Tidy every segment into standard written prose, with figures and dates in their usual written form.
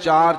4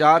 4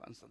5-7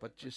25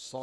100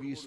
20